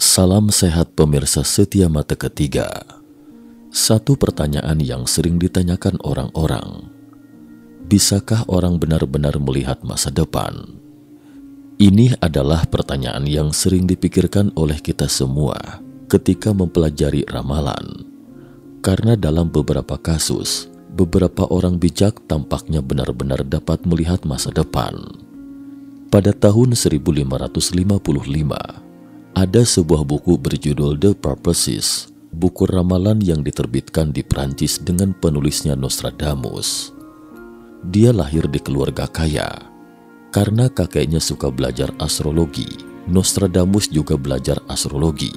Salam sehat pemirsa setia Mata Ketiga. Satu pertanyaan yang sering ditanyakan orang-orang. Bisakah orang benar-benar melihat masa depan? Ini adalah pertanyaan yang sering dipikirkan oleh kita semua ketika mempelajari ramalan. Karena dalam beberapa kasus, beberapa orang bijak tampaknya benar-benar dapat melihat masa depan. Pada tahun 1555, ada sebuah buku berjudul The Purposes, buku ramalan yang diterbitkan di Prancis dengan penulisnya Nostradamus. Dia lahir di keluarga kaya. Karena kakeknya suka belajar astrologi, Nostradamus juga belajar astrologi.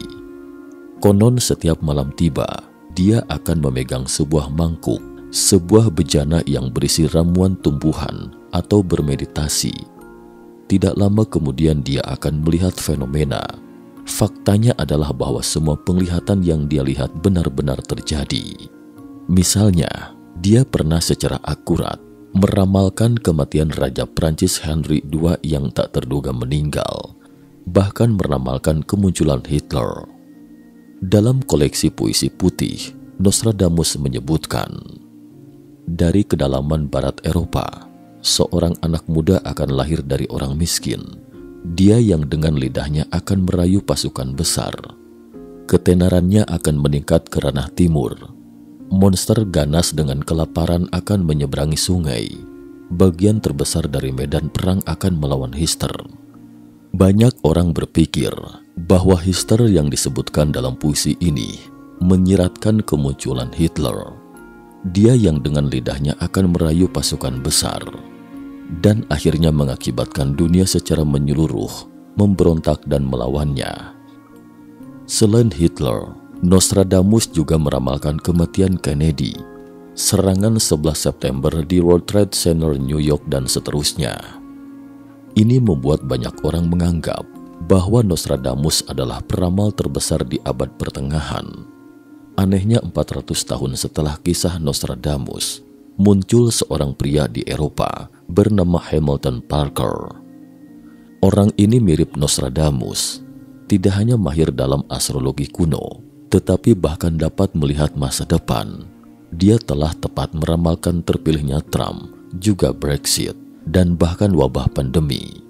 Konon setiap malam tiba, dia akan memegang sebuah mangkuk, sebuah bejana yang berisi ramuan tumbuhan atau bermeditasi. Tidak lama kemudian dia akan melihat fenomena. Faktanya adalah bahwa semua penglihatan yang dia lihat benar-benar terjadi. Misalnya, dia pernah secara akurat meramalkan kematian Raja Prancis Henry II yang tak terduga meninggal, bahkan meramalkan kemunculan Hitler. Dalam koleksi puisi putih, Nostradamus menyebutkan, dari kedalaman barat Eropa, seorang anak muda akan lahir dari orang miskin. Dia yang dengan lidahnya akan merayu pasukan besar. Ketenarannya akan meningkat ke ranah timur. Monster ganas dengan kelaparan akan menyeberangi sungai. Bagian terbesar dari medan perang akan melawan Hitler. Banyak orang berpikir bahwa Hitler yang disebutkan dalam puisi ini menyiratkan kemunculan Hitler. Dia yang dengan lidahnya akan merayu pasukan besar dan akhirnya mengakibatkan dunia secara menyeluruh memberontak dan melawannya. Selain Hitler, Nostradamus juga meramalkan kematian Kennedy, serangan 11 September di World Trade Center New York dan seterusnya. Ini membuat banyak orang menganggap bahwa Nostradamus adalah peramal terbesar di abad pertengahan. Anehnya 400 tahun setelah kisah Nostradamus, muncul seorang pria di Eropa bernama Hamilton Parker. Orang ini mirip Nostradamus, tidak hanya mahir dalam astrologi kuno, tetapi bahkan dapat melihat masa depan. Dia telah tepat meramalkan terpilihnya Trump, juga Brexit, dan bahkan wabah pandemi.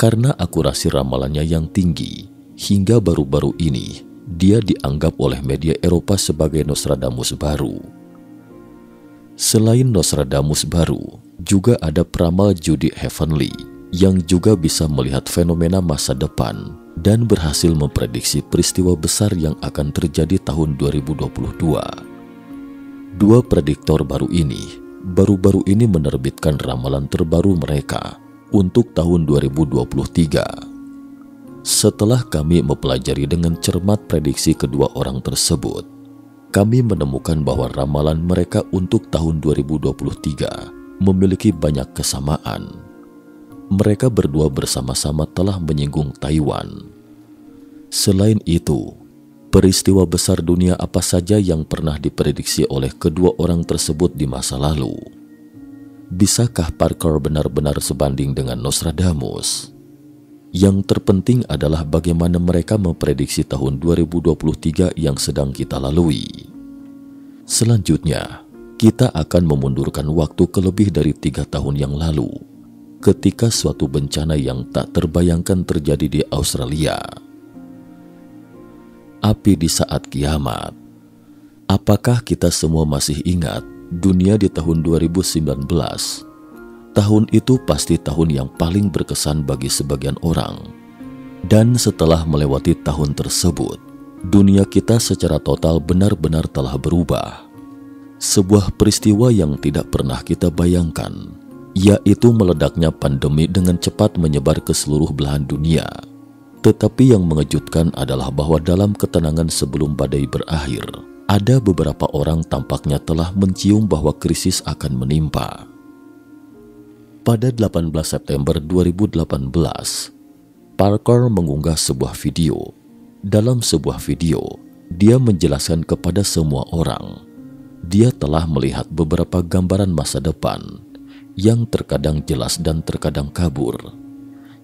Karena akurasi ramalannya yang tinggi, hingga baru-baru ini, dia dianggap oleh media Eropa sebagai Nostradamus baru. Selain Nostradamus baru, juga ada peramal Judy Heavenly yang juga bisa melihat fenomena masa depan dan berhasil memprediksi peristiwa besar yang akan terjadi tahun 2022. Dua prediktor baru-baru ini menerbitkan ramalan terbaru mereka untuk tahun 2023. Setelah kami mempelajari dengan cermat prediksi kedua orang tersebut, kami menemukan bahwa ramalan mereka untuk tahun 2023 memiliki banyak kesamaan. Mereka berdua bersama-sama telah menyinggung Taiwan. Selain itu, peristiwa besar dunia apa saja yang pernah diprediksi oleh kedua orang tersebut di masa lalu? Bisakah Parker benar-benar sebanding dengan Nostradamus? Yang terpenting adalah bagaimana mereka memprediksi tahun 2023 yang sedang kita lalui. Selanjutnya, kita akan memundurkan waktu ke lebih dari 3 tahun yang lalu, ketika suatu bencana yang tak terbayangkan terjadi di Australia. Api di saat kiamat. Apakah kita semua masih ingat dunia di tahun 2019? Tahun itu pasti tahun yang paling berkesan bagi sebagian orang. Dan setelah melewati tahun tersebut, dunia kita secara total benar-benar telah berubah. Sebuah peristiwa yang tidak pernah kita bayangkan, yaitu meledaknya pandemi dengan cepat menyebar ke seluruh belahan dunia. Tetapi yang mengejutkan adalah bahwa dalam ketenangan sebelum badai berakhir, ada beberapa orang tampaknya telah mencium bahwa krisis akan menimpa. Pada 18 September 2018, Parker mengunggah sebuah video. Dalam sebuah video, dia menjelaskan kepada semua orang, dia telah melihat beberapa gambaran masa depan yang terkadang jelas dan terkadang kabur.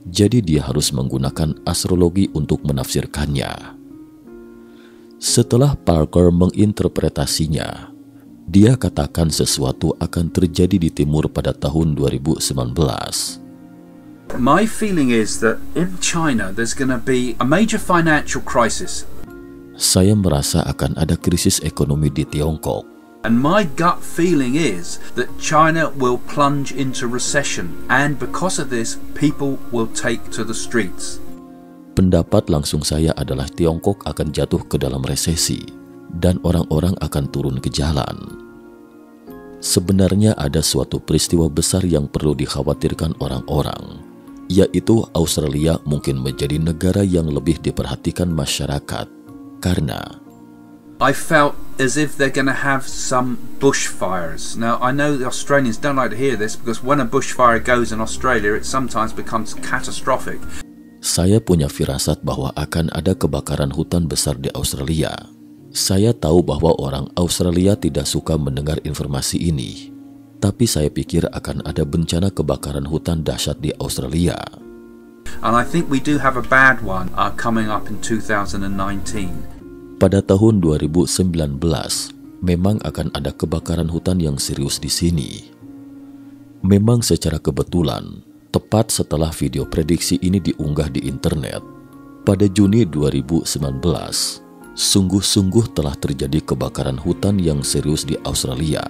jadi dia harus menggunakan astrologi untuk menafsirkannya. Setelah Parker menginterpretasinya, dia katakan sesuatu akan terjadi di timur pada tahun 2019. My feeling is that in China there's going to be a major financial crisis. Saya merasa akan ada krisis ekonomi di Tiongkok. And my gut feeling is that China will plunge into recession, and because of this, people will take to the streets. Pendapat langsung saya adalah Tiongkok akan jatuh ke dalam resesi dan orang-orang akan turun ke jalan. Sebenarnya ada suatu peristiwa besar yang perlu dikhawatirkan orang-orang, yaitu Australia mungkin menjadi negara yang lebih diperhatikan masyarakat karena I felt as if they're going to have some bushfires. Now, I know the Australians don't like to hear this because when a bushfire goes in Australia, it sometimes becomes catastrophic. Saya punya firasat bahwa akan ada kebakaran hutan besar di Australia. Saya tahu bahwa orang Australia tidak suka mendengar informasi ini, tapi saya pikir akan ada bencana kebakaran hutan dahsyat di Australia. And I think we do have a bad one coming up in 2019. Pada tahun 2019, memang akan ada kebakaran hutan yang serius di sini. Memang secara kebetulan, tepat setelah video prediksi ini diunggah di internet, pada Juni 2019, sungguh-sungguh telah terjadi kebakaran hutan yang serius di Australia.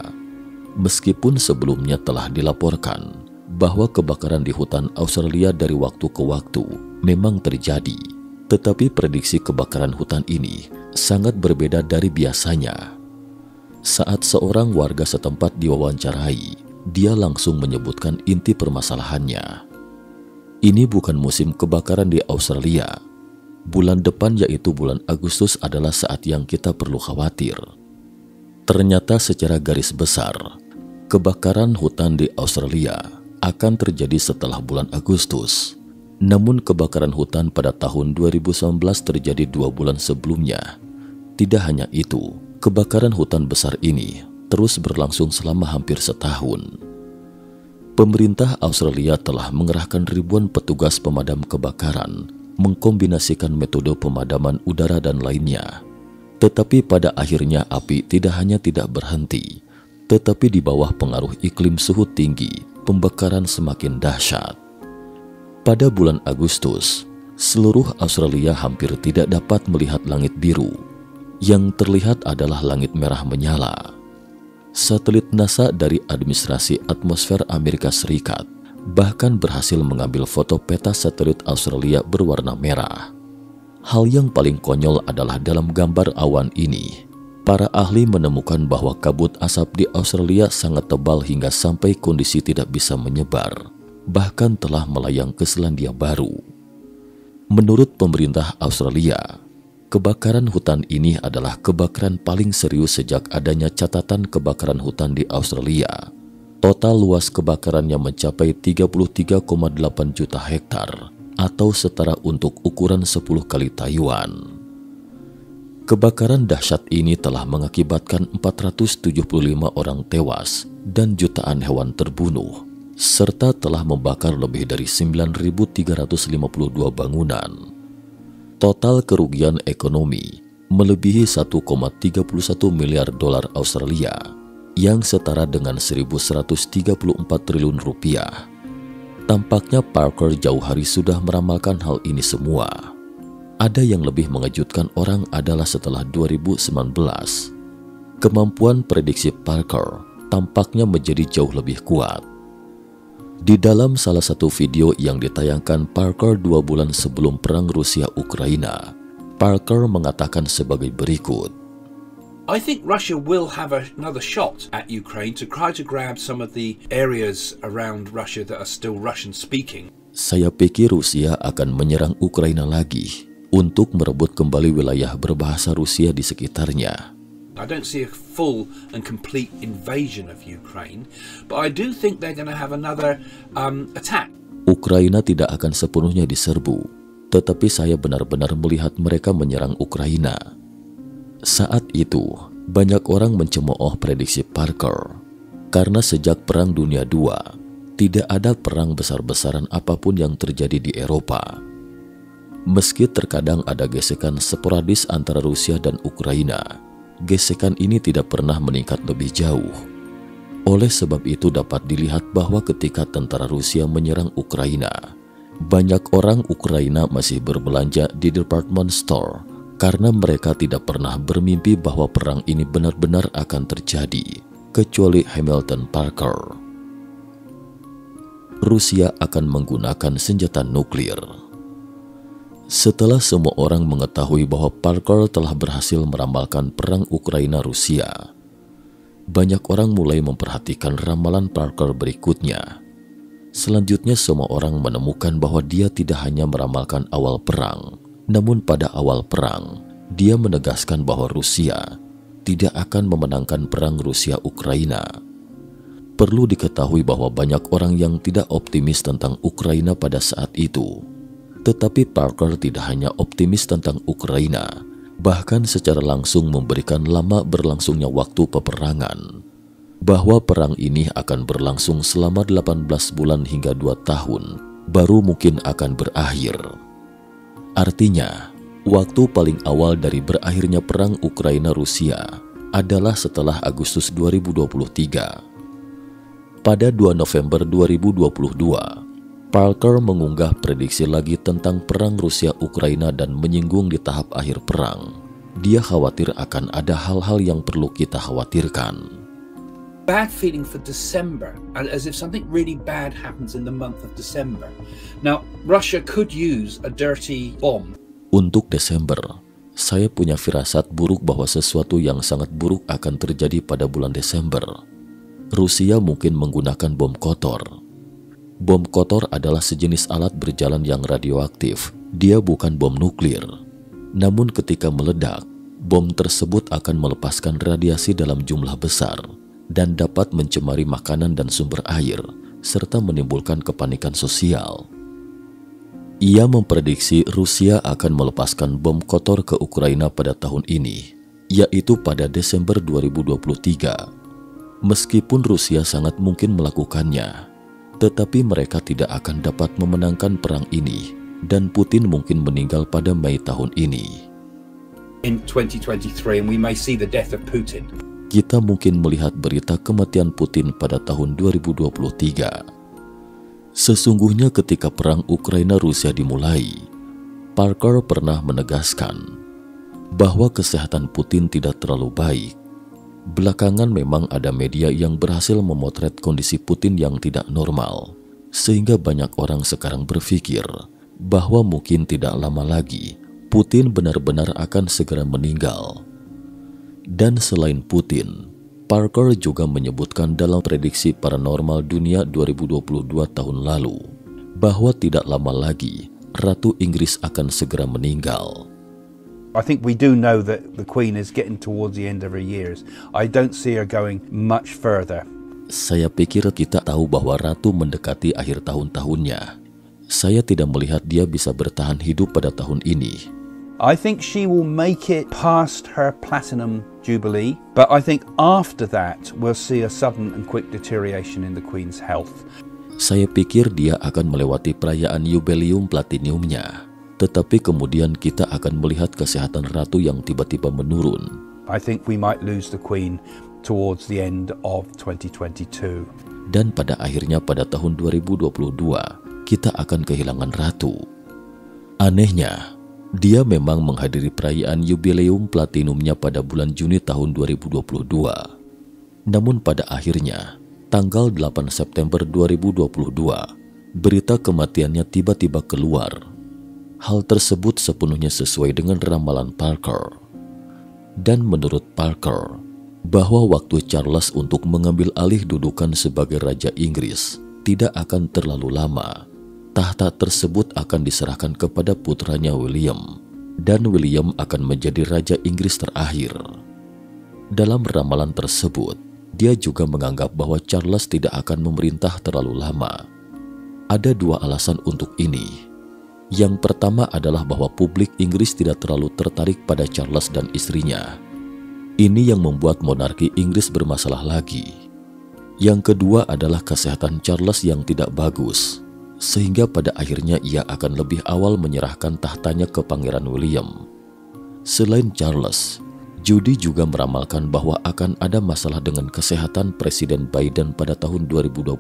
Meskipun sebelumnya telah dilaporkan bahwa kebakaran di hutan Australia dari waktu ke waktu memang terjadi, tetapi prediksi kebakaran hutan ini sangat berbeda dari biasanya. Saat seorang warga setempat diwawancarai, dia langsung menyebutkan inti permasalahannya. Ini bukan musim kebakaran di Australia. Bulan depan, yaitu bulan Agustus, adalah saat yang kita perlu khawatir. Ternyata secara garis besar, kebakaran hutan di Australia akan terjadi setelah bulan Agustus. Namun kebakaran hutan pada tahun 2019 terjadi 2 bulan sebelumnya. Tidak hanya itu, kebakaran hutan besar ini terus berlangsung selama hampir setahun. Pemerintah Australia telah mengerahkan ribuan petugas pemadam kebakaran, mengkombinasikan metode pemadaman udara dan lainnya. Tetapi pada akhirnya api tidak hanya tidak berhenti, tetapi di bawah pengaruh iklim suhu tinggi, pembakaran semakin dahsyat. Pada bulan Agustus, seluruh Australia hampir tidak dapat melihat langit biru. Yang terlihat adalah langit merah menyala. Satelit NASA dari Administrasi Atmosfer Amerika Serikat bahkan berhasil mengambil foto peta satelit Australia berwarna merah. Hal yang paling konyol adalah dalam gambar awan ini, para ahli menemukan bahwa kabut asap di Australia sangat tebal hingga sampai kondisi tidak bisa menyebar, bahkan telah melayang ke Selandia Baru. Menurut pemerintah Australia, kebakaran hutan ini adalah kebakaran paling serius sejak adanya catatan kebakaran hutan di Australia. Total luas kebakarannya mencapai 33,8 juta hektar atau setara untuk ukuran 10 kali Taiwan. Kebakaran dahsyat ini telah mengakibatkan 475 orang tewas dan jutaan hewan terbunuh, serta telah membakar lebih dari 9.352 bangunan. Total kerugian ekonomi melebihi 1,31 miliar dolar Australia, yang setara dengan 1.134 triliun rupiah. Tampaknya Parker jauh hari sudah meramalkan hal ini semua. Ada yang lebih mengejutkan orang adalah setelah 2019. Kemampuan prediksi Parker tampaknya menjadi jauh lebih kuat. Di dalam salah satu video yang ditayangkan Parker 2 bulan sebelum perang Rusia-Ukraina, Parker mengatakan sebagai berikut. I think Russia will have another shot at Ukraine to try to grab some of the areas around Russia that are still Russian-speaking. Saya pikir Rusia akan menyerang Ukraina lagi untuk merebut kembali wilayah berbahasa Rusia di sekitarnya. I don't see a full and complete invasion of Ukraine, but I do think they're going to have another attack. Ukraina tidak akan sepenuhnya diserbu, tetapi saya benar-benar melihat mereka menyerang Ukraina. Saat itu, banyak orang mencemooh prediksi Parker, karena sejak Perang Dunia II, tidak ada perang besar-besaran apapun yang terjadi di Eropa. Meski terkadang ada gesekan sporadis antara Rusia dan Ukraina, gesekan ini tidak pernah meningkat lebih jauh. Oleh sebab itu dapat dilihat bahwa ketika tentara Rusia menyerang Ukraina, banyak orang Ukraina masih berbelanja di department store karena mereka tidak pernah bermimpi bahwa perang ini benar-benar akan terjadi, kecuali Hamilton Parker. Rusia akan menggunakan senjata nuklir. Setelah semua orang mengetahui bahwa Parker telah berhasil meramalkan perang Ukraina-Rusia, banyak orang mulai memperhatikan ramalan Parker berikutnya. Selanjutnya semua orang menemukan bahwa dia tidak hanya meramalkan awal perang, namun pada awal perang, dia menegaskan bahwa Rusia tidak akan memenangkan perang Rusia-Ukraina. Perlu diketahui bahwa banyak orang yang tidak optimis tentang Ukraina pada saat itu. Tetapi Parker tidak hanya optimis tentang Ukraina, bahkan secara langsung memberikan lama berlangsungnya waktu peperangan, bahwa perang ini akan berlangsung selama 18 bulan hingga 2 tahun, baru mungkin akan berakhir. Artinya, waktu paling awal dari berakhirnya perang Ukraina-Rusia adalah setelah Agustus 2023. Pada 2 November 2022, Parker mengunggah prediksi lagi tentang perang Rusia-Ukraina dan menyinggung di tahap akhir perang. Dia khawatir akan ada hal-hal yang perlu kita khawatirkan. Bad feeling for December, as if something really bad happens in the month of December. Now, Russia could use a dirty bomb. Untuk Desember, saya punya firasat buruk bahwa sesuatu yang sangat buruk akan terjadi pada bulan Desember. Rusia mungkin menggunakan bom kotor. Bom kotor adalah sejenis alat berjalan yang radioaktif. Dia bukan bom nuklir. Namun ketika meledak, bom tersebut akan melepaskan radiasi dalam jumlah besar dan dapat mencemari makanan dan sumber air, serta menimbulkan kepanikan sosial. Ia memprediksi Rusia akan melepaskan bom kotor ke Ukraina pada tahun ini, yaitu pada Desember 2023. Meskipun Rusia sangat mungkin melakukannya, tetapi mereka tidak akan dapat memenangkan perang ini, dan Putin mungkin meninggal pada Mei tahun ini. In 2023, and we may see the death of Putin. Kita mungkin melihat berita kematian Putin pada tahun 2023. Sesungguhnya ketika perang Ukraina-Rusia dimulai, Parker pernah menegaskan bahwa kesehatan Putin tidak terlalu baik. Belakangan memang ada media yang berhasil memotret kondisi Putin yang tidak normal, sehingga banyak orang sekarang berpikir bahwa mungkin tidak lama lagi Putin benar-benar akan segera meninggal. Dan selain Putin, Parker juga menyebutkan dalam prediksi paranormal dunia 2022 tahun lalu bahwa tidak lama lagi Ratu Inggris akan segera meninggal. I think we do know that the Queen is getting towards the end of her years. I don't see her going much further. Saya pikir kita tahu bahwa Ratu mendekati akhir tahun-tahunnya. Saya tidak melihat dia bisa bertahan hidup pada tahun ini. I think she will make it past her platinum jubilee, but I think after that we'll see a sudden and quick deterioration in the Queen's health. Saya pikir dia akan melewati perayaan jubileum platinumnya. Tetapi kemudian kita akan melihat kesehatan Ratu yang tiba-tiba menurun. I think we might lose the Queen towards the end of 2022. Dan pada akhirnya pada tahun 2022, kita akan kehilangan Ratu. Anehnya, dia memang menghadiri perayaan jubileum platinumnya pada bulan Juni tahun 2022. Namun pada akhirnya, tanggal 8 September 2022, berita kematiannya tiba-tiba keluar. Hal tersebut sepenuhnya sesuai dengan ramalan Parker. Dan menurut Parker, bahwa waktu Charles untuk mengambil alih dudukan sebagai Raja Inggris tidak akan terlalu lama. Tahta tersebut akan diserahkan kepada putranya William, dan William akan menjadi Raja Inggris terakhir. Dalam ramalan tersebut, dia juga menganggap bahwa Charles tidak akan memerintah terlalu lama. Ada dua alasan untuk ini. Yang pertama adalah bahwa publik Inggris tidak terlalu tertarik pada Charles dan istrinya. Ini yang membuat monarki Inggris bermasalah lagi. Yang kedua adalah kesehatan Charles yang tidak bagus, sehingga pada akhirnya ia akan lebih awal menyerahkan tahtanya ke Pangeran William. Selain Charles, Judy juga meramalkan bahwa akan ada masalah dengan kesehatan Presiden Biden pada tahun 2023.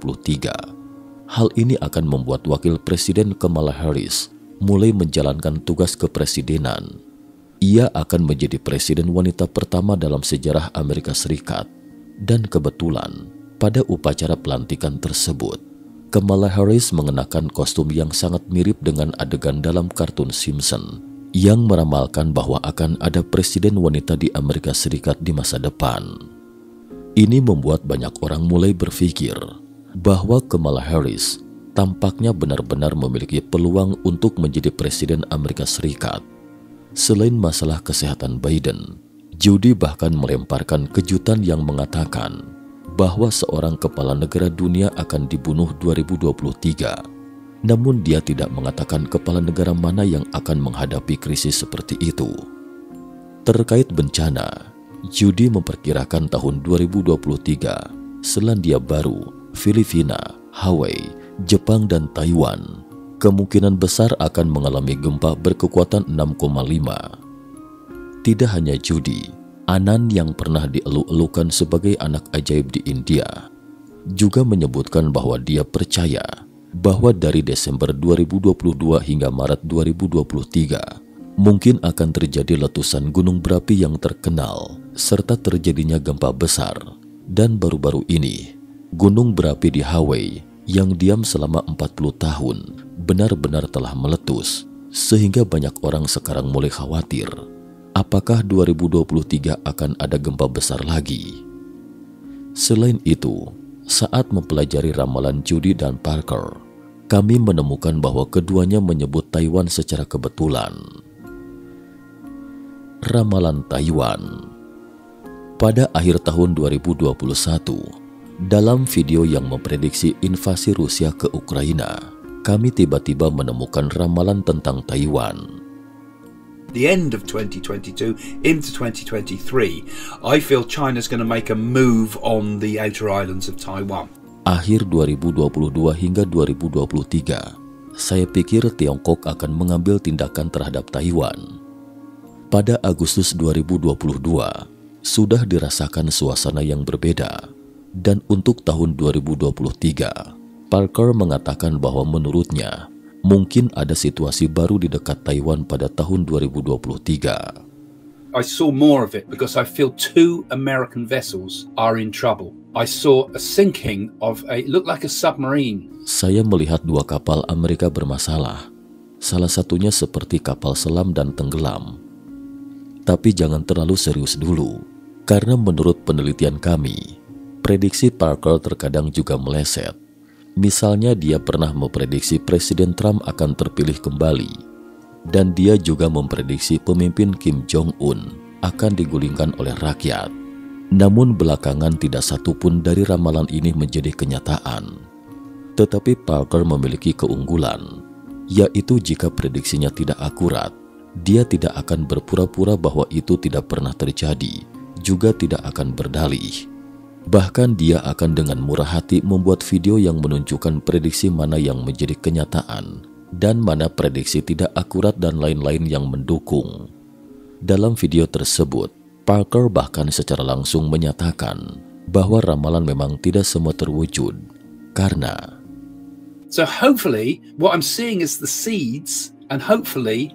Hal ini akan membuat Wakil Presiden Kamala Harris mulai menjalankan tugas kepresidenan. Ia akan menjadi presiden wanita pertama dalam sejarah Amerika Serikat. Dan kebetulan, pada upacara pelantikan tersebut, Kamala Harris mengenakan kostum yang sangat mirip dengan adegan dalam kartun Simpson yang meramalkan bahwa akan ada presiden wanita di Amerika Serikat di masa depan. Ini membuat banyak orang mulai berpikir bahwa Kamala Harris tampaknya benar-benar memiliki peluang untuk menjadi presiden Amerika Serikat. Selain masalah kesehatan Biden, Judy bahkan melemparkan kejutan yang mengatakan bahwa seorang kepala negara dunia akan dibunuh 2023. Namun dia tidak mengatakan kepala negara mana yang akan menghadapi krisis seperti itu. Terkait bencana, Judy memperkirakan tahun 2023, Selandia Baru, Filipina, Hawaii, Jepang, dan Taiwan kemungkinan besar akan mengalami gempa berkekuatan 6,5. Tidak hanya Judy, Anand yang pernah dieluk-elukan sebagai anak ajaib di India juga menyebutkan bahwa dia percaya bahwa dari Desember 2022 hingga Maret 2023 mungkin akan terjadi letusan gunung berapi yang terkenal serta terjadinya gempa besar. Dan baru-baru ini, gunung berapi di Hawaii yang diam selama 40 tahun benar-benar telah meletus, sehingga banyak orang sekarang mulai khawatir apakah 2023 akan ada gempa besar lagi. Selain itu, saat mempelajari ramalan Judy dan Parker, kami menemukan bahwa keduanya menyebut Taiwan secara kebetulan. Ramalan Taiwan. Pada akhir tahun 2021, dalam video yang memprediksi invasi Rusia ke Ukraina, kami tiba-tiba menemukan ramalan tentang Taiwan. The end of 2022 into 2023, I feel China's going to make a move on the outer islands of Taiwan. Akhir 2022 hingga 2023, saya pikir Tiongkok akan mengambil tindakan terhadap Taiwan. Pada Agustus 2022, sudah dirasakan suasana yang berbeda. Dan untuk tahun 2023, Parker mengatakan bahwa menurutnya, mungkin ada situasi baru di dekat Taiwan pada tahun 2023. I saw more of it because I feel 2 American vessels are in trouble. I saw a sinking of it looked like a submarine. Saya melihat 2 kapal Amerika bermasalah. Salah satunya seperti kapal selam dan tenggelam. Tapi jangan terlalu serius dulu, karena menurut penelitian kami, prediksi Parker terkadang juga meleset. Misalnya dia pernah memprediksi Presiden Trump akan terpilih kembali. Dan dia juga memprediksi pemimpin Kim Jong-un akan digulingkan oleh rakyat. Namun belakangan tidak satupun dari ramalan ini menjadi kenyataan. Tetapi Parker memiliki keunggulan, yaitu jika prediksinya tidak akurat, dia tidak akan berpura-pura bahwa itu tidak pernah terjadi, juga tidak akan berdalih. Bahkan dia akan dengan murah hati membuat video yang menunjukkan prediksi mana yang menjadi kenyataan dan mana prediksi tidak akurat dan lain-lain yang mendukung. Dalam video tersebut, Parker bahkan secara langsung menyatakan bahwa ramalan memang tidak semua terwujud karena So hopefully what I'm seeing is the seeds and hopefully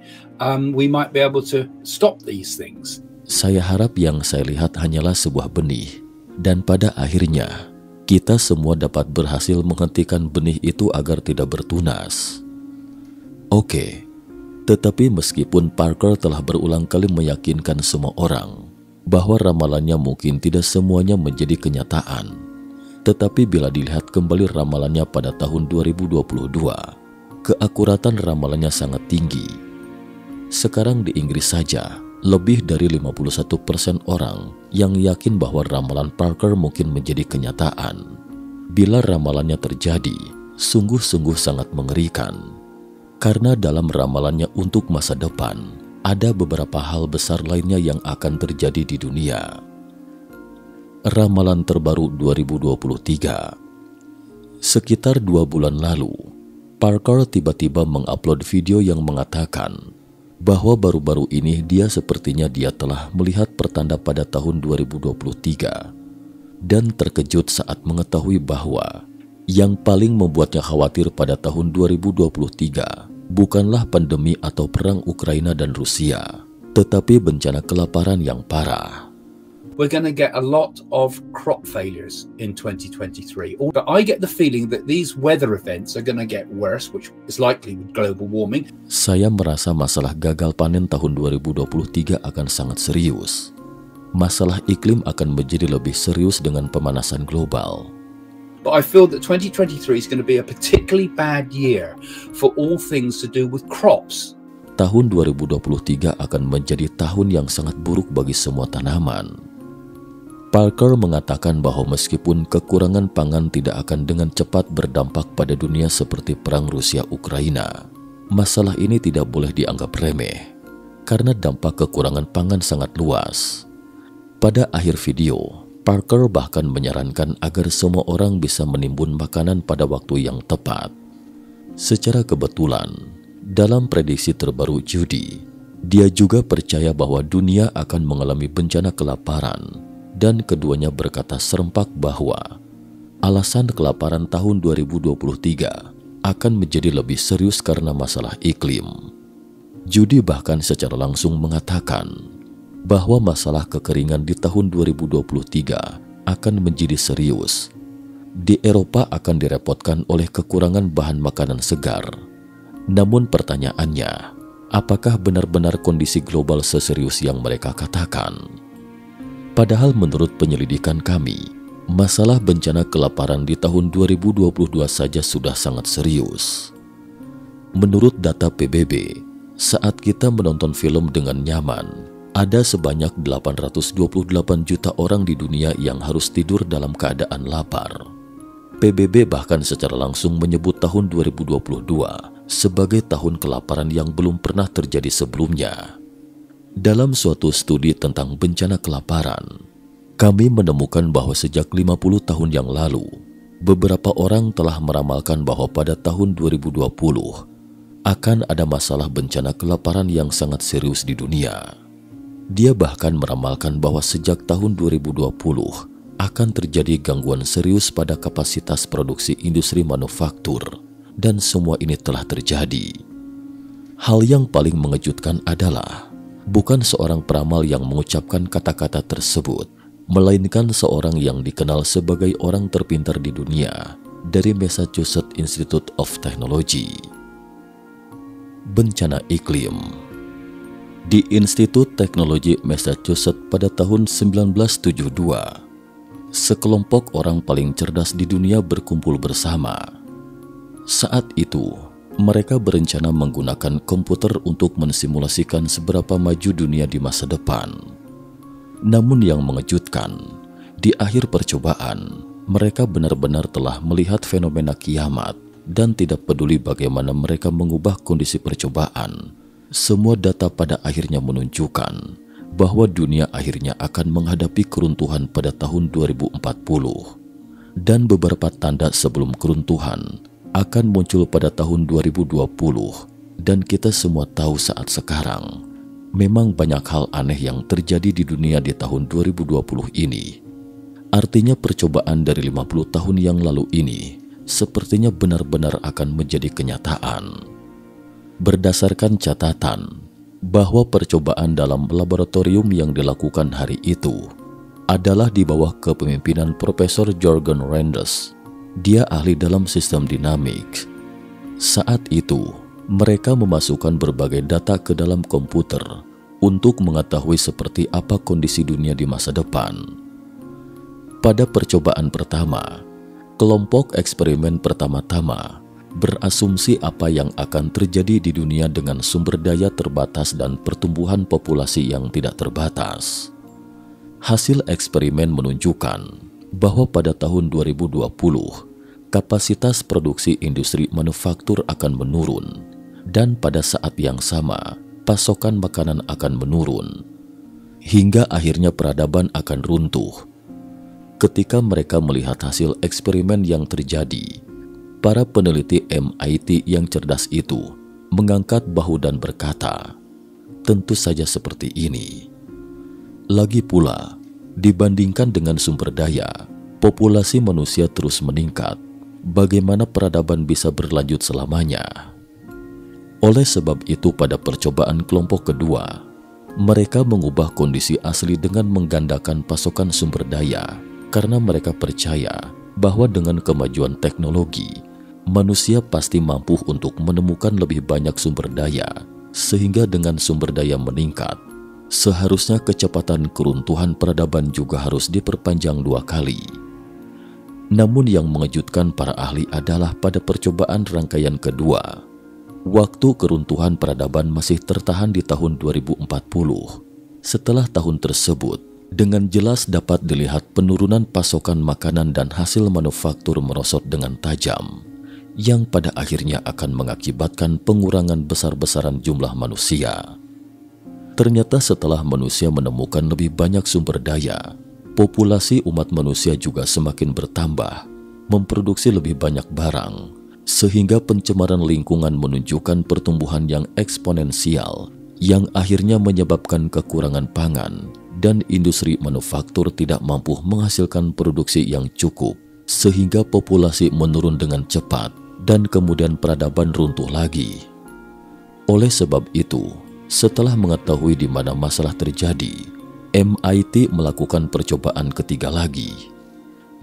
we might be able to stop these things. Saya harap yang saya lihat hanyalah sebuah benih dan pada akhirnya kita semua dapat berhasil menghentikan benih itu agar tidak bertunas. Oke, tetapi meskipun Parker telah berulang kali meyakinkan semua orang bahwa ramalannya mungkin tidak semuanya menjadi kenyataan, tetapi bila dilihat kembali ramalannya pada tahun 2022, keakuratan ramalannya sangat tinggi. Sekarang di Inggris saja, lebih dari 51% orang yang yakin bahwa ramalan Parker mungkin menjadi kenyataan. Bila ramalannya terjadi, sungguh-sungguh sangat mengerikan. Karena dalam ramalannya untuk masa depan, ada beberapa hal besar lainnya yang akan terjadi di dunia. Ramalan terbaru 2023. Sekitar 2 bulan lalu, Parker tiba-tiba mengupload video yang mengatakan bahwa baru-baru ini dia sepertinya dia telah melihat pertanda pada tahun 2023 dan terkejut saat mengetahui bahwa yang paling membuatnya khawatir pada tahun 2023 bukanlah pandemi atau perang Ukraina dan Rusia, tetapi bencana kelaparan yang parah. We're going to get a lot of crop failures in 2023. But I get the feeling that these weather events are going to get worse, which is likely with global warming. Saya merasa masalah gagal panen tahun 2023 akan sangat serius. Masalah iklim akan menjadi lebih serius dengan pemanasan global. But I feel that 2023 is going to be a particularly bad year for all things to do with crops. Tahun 2023 akan menjadi tahun yang sangat buruk bagi semua tanaman. Parker mengatakan bahwa meskipun kekurangan pangan tidak akan dengan cepat berdampak pada dunia seperti perang Rusia-Ukraina, masalah ini tidak boleh dianggap remeh, karena dampak kekurangan pangan sangat luas. Pada akhir video, Parker bahkan menyarankan agar semua orang bisa menimbun makanan pada waktu yang tepat. Secara kebetulan, dalam prediksi terbaru Judy, dia juga percaya bahwa dunia akan mengalami bencana kelaparan, dan keduanya berkata serempak bahwa alasan kelaparan tahun 2023 akan menjadi lebih serius karena masalah iklim. Judy bahkan secara langsung mengatakan bahwa masalah kekeringan di tahun 2023 akan menjadi serius. Di Eropa akan direpotkan oleh kekurangan bahan makanan segar. Namun pertanyaannya, apakah benar-benar kondisi global seserius yang mereka katakan? Padahal menurut penyelidikan kami, masalah bencana kelaparan di tahun 2022 saja sudah sangat serius. Menurut data PBB, saat kita menonton film dengan nyaman, ada sebanyak 828 juta orang di dunia yang harus tidur dalam keadaan lapar. PBB bahkan secara langsung menyebut tahun 2022 sebagai tahun kelaparan yang belum pernah terjadi sebelumnya. Dalam suatu studi tentang bencana kelaparan, kami menemukan bahwa sejak 50 tahun yang lalu, beberapa orang telah meramalkan bahwa pada tahun 2020 akan ada masalah bencana kelaparan yang sangat serius di dunia. Dia bahkan meramalkan bahwa sejak tahun 2020 akan terjadi gangguan serius pada kapasitas produksi industri manufaktur, dan semua ini telah terjadi. Hal yang paling mengejutkan adalah bukan seorang peramal yang mengucapkan kata-kata tersebut, melainkan seorang yang dikenal sebagai orang terpintar di dunia dari Massachusetts Institute of Technology. Bencana iklim. Di Institut Teknologi Massachusetts pada tahun 1972, sekelompok orang paling cerdas di dunia berkumpul bersama. Saat itu, mereka berencana menggunakan komputer untuk mensimulasikan seberapa maju dunia di masa depan. Namun yang mengejutkan, di akhir percobaan, mereka benar-benar telah melihat fenomena kiamat dan tidak peduli bagaimana mereka mengubah kondisi percobaan. Semua data pada akhirnya menunjukkan bahwa dunia akhirnya akan menghadapi keruntuhan pada tahun 2040. Dan beberapa tanda sebelum keruntuhan akan muncul pada tahun 2020, dan kita semua tahu saat sekarang memang banyak hal aneh yang terjadi di dunia di tahun 2020 ini. Artinya percobaan dari 50 tahun yang lalu ini sepertinya benar-benar akan menjadi kenyataan. Berdasarkan catatan bahwa percobaan dalam laboratorium yang dilakukan hari itu adalah di bawah kepemimpinan Profesor Jorgen Randers. Dia ahli dalam sistem dinamik. Saat itu, mereka memasukkan berbagai data ke dalam komputer untuk mengetahui seperti apa kondisi dunia di masa depan. Pada percobaan pertama, kelompok eksperimen pertama-tama berasumsi apa yang akan terjadi di dunia dengan sumber daya terbatas dan pertumbuhan populasi yang tidak terbatas. Hasil eksperimen menunjukkan bahwa pada tahun 2020, kapasitas produksi industri manufaktur akan menurun, dan pada saat yang sama, pasokan makanan akan menurun, hingga akhirnya peradaban akan runtuh. ketika mereka melihat hasil eksperimen yang terjadi. Para peneliti MIT yang cerdas itu mengangkat bahu dan berkata, tentu saja seperti ini. Lagi pula, dibandingkan dengan sumber daya, populasi manusia terus meningkat. Bagaimana peradaban bisa berlanjut selamanya? Oleh sebab itu, pada percobaan kelompok kedua, mereka mengubah kondisi asli dengan menggandakan pasokan sumber daya karena mereka percaya bahwa dengan kemajuan teknologi, manusia pasti mampu untuk menemukan lebih banyak sumber daya, sehingga dengan sumber daya meningkat, seharusnya kecepatan keruntuhan peradaban juga harus diperpanjang 2 kali. Namun yang mengejutkan para ahli adalah pada percobaan rangkaian kedua, waktu keruntuhan peradaban masih tertahan di tahun 2040. Setelah tahun tersebut, dengan jelas dapat dilihat penurunan pasokan makanan dan hasil manufaktur merosot dengan tajam, yang pada akhirnya akan mengakibatkan pengurangan besar-besaran jumlah manusia. Ternyata setelah manusia menemukan lebih banyak sumber daya, populasi umat manusia juga semakin bertambah, memproduksi lebih banyak barang, sehingga pencemaran lingkungan menunjukkan pertumbuhan yang eksponensial, yang akhirnya menyebabkan kekurangan pangan, dan industri manufaktur tidak mampu menghasilkan produksi yang cukup, sehingga populasi menurun dengan cepat, dan kemudian peradaban runtuh lagi. Oleh sebab itu, setelah mengetahui di mana masalah terjadi, MIT melakukan percobaan ketiga lagi.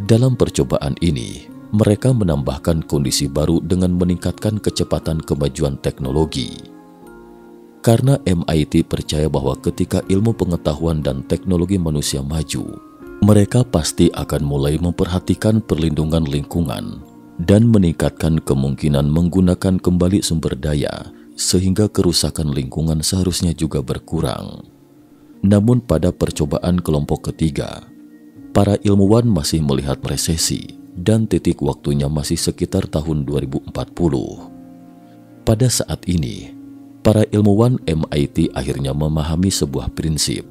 Dalam percobaan ini, mereka menambahkan kondisi baru dengan meningkatkan kecepatan kemajuan teknologi. Karena MIT percaya bahwa ketika ilmu pengetahuan dan teknologi manusia maju, mereka pasti akan mulai memperhatikan perlindungan lingkungan dan meningkatkan kemungkinan menggunakan kembali sumber daya, sehingga kerusakan lingkungan seharusnya juga berkurang. Namun pada percobaan kelompok ketiga, para ilmuwan masih melihat resesi dan titik waktunya masih sekitar tahun 2040. Pada saat ini, para ilmuwan MIT akhirnya memahami sebuah prinsip.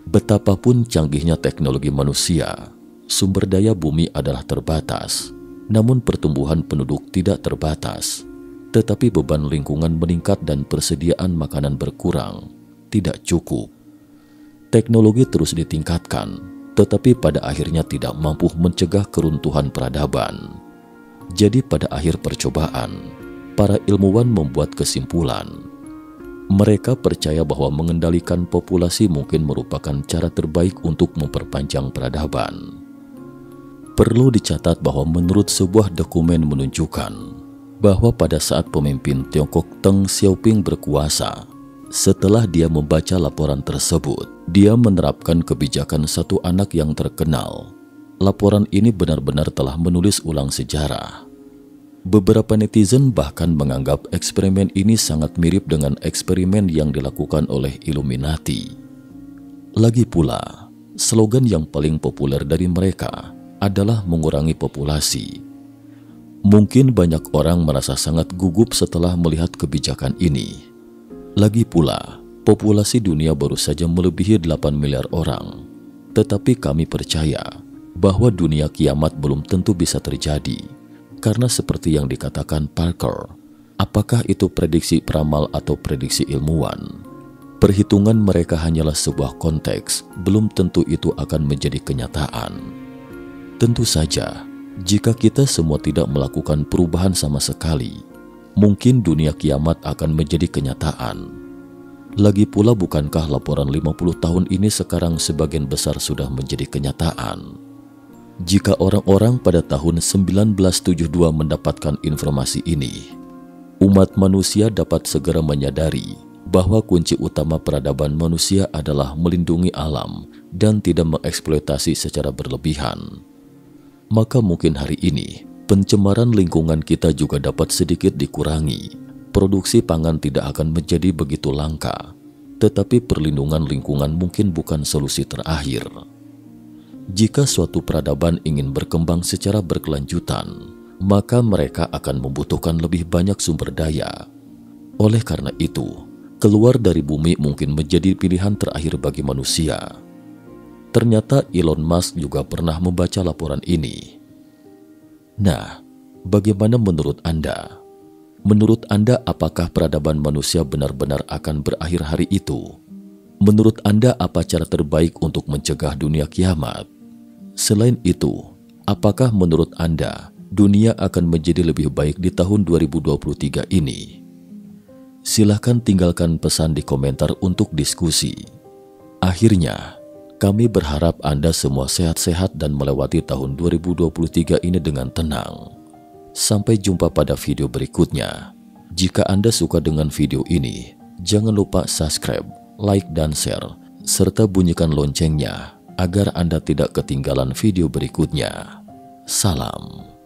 Betapapun canggihnya teknologi manusia, sumber daya bumi adalah terbatas, namun pertumbuhan penduduk tidak terbatas. Tetapi beban lingkungan meningkat dan persediaan makanan berkurang, tidak cukup. Teknologi terus ditingkatkan, tetapi pada akhirnya tidak mampu mencegah keruntuhan peradaban. Jadi pada akhir percobaan, para ilmuwan membuat kesimpulan. Mereka percaya bahwa mengendalikan populasi mungkin merupakan cara terbaik untuk memperpanjang peradaban. Perlu dicatat bahwa menurut sebuah dokumen menunjukkan bahwa pada saat pemimpin Tiongkok Deng Xiaoping berkuasa, setelah dia membaca laporan tersebut, dia menerapkan kebijakan satu anak yang terkenal. Laporan ini benar-benar telah menulis ulang sejarah. Beberapa netizen bahkan menganggap eksperimen ini sangat mirip dengan eksperimen yang dilakukan oleh Illuminati. Lagi pula, slogan yang paling populer dari mereka adalah mengurangi populasi. Mungkin banyak orang merasa sangat gugup setelah melihat kebijakan ini. Lagi pula, populasi dunia baru saja melebihi 8 miliar orang. Tetapi kami percaya bahwa dunia kiamat belum tentu bisa terjadi. Karena seperti yang dikatakan Parker, apakah itu prediksi peramal atau prediksi ilmuwan? Perhitungan mereka hanyalah sebuah konteks, belum tentu itu akan menjadi kenyataan. Tentu saja, jika kita semua tidak melakukan perubahan sama sekali, mungkin dunia kiamat akan menjadi kenyataan. Lagi pula bukankah laporan 50 tahun ini sekarang sebagian besar sudah menjadi kenyataan? Jika orang-orang pada tahun 1972 mendapatkan informasi ini, umat manusia dapat segera menyadari bahwa kunci utama peradaban manusia adalah melindungi alam dan tidak mengeksploitasi secara berlebihan. Maka mungkin hari ini, pencemaran lingkungan kita juga dapat sedikit dikurangi. Produksi pangan tidak akan menjadi begitu langka, tetapi perlindungan lingkungan mungkin bukan solusi terakhir. Jika suatu peradaban ingin berkembang secara berkelanjutan, maka mereka akan membutuhkan lebih banyak sumber daya. Oleh karena itu, keluar dari bumi mungkin menjadi pilihan terakhir bagi manusia. Ternyata Elon Musk juga pernah membaca laporan ini. Nah, bagaimana menurut Anda? Menurut Anda, apakah peradaban manusia benar-benar akan berakhir hari itu? Menurut Anda, apa cara terbaik untuk mencegah dunia kiamat? Selain itu, apakah menurut Anda dunia akan menjadi lebih baik di tahun 2023 ini? Silahkan tinggalkan pesan di komentar untuk diskusi. Akhirnya, kami berharap Anda semua sehat-sehat dan melewati tahun 2023 ini dengan tenang. Sampai jumpa pada video berikutnya. Jika Anda suka dengan video ini, jangan lupa subscribe, like, dan share, serta bunyikan loncengnya agar Anda tidak ketinggalan video berikutnya. Salam.